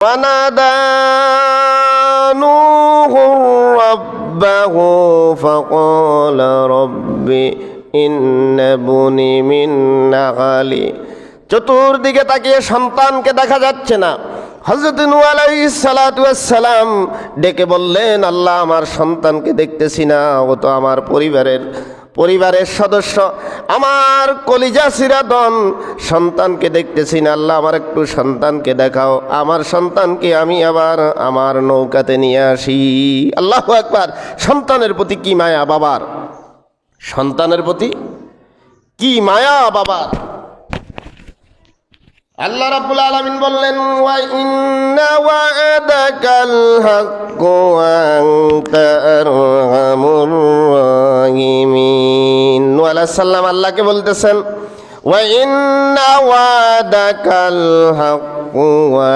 ونادى نوح ربه فقال رب إن ابني من أهلي। চতুর্দিকে তাকিয়ে সন্তানকে দেখা যাচ্ছে না। হযরত নূহ আলাইহিস সালাতু ওয়াস সালাম ডেকে বললেন, আল্লাহ আমার সন্তানকে দেখতেছি না, ও তো আমার পরিবারের সদস্য, আমার কলিজা চিরাদন, সন্তানকে দেখতেছি না। আল্লাহ আমার একটু সন্তানকে দেখাও, আমার সন্তানকে আমি আবার আমার নৌকাতে নিয়ে আসি। আল্লাহু আকবার। সন্তানের প্রতি কি মায়া বাবার, সন্তানের প্রতি কি মায়া বাবার। আল্লাহ রাব্বুল আলামিন বললেন, ওয়া ইন্না ওয়া'দাকাল হাক্কু ওয়া আনতা আরহামুর রাহিমিন। নূহ আলাইহিস সালাম আল্লাহকে বলতেছেন, ওয়া ইন্না ওয়া'দাকাল হাক্কু ওয়া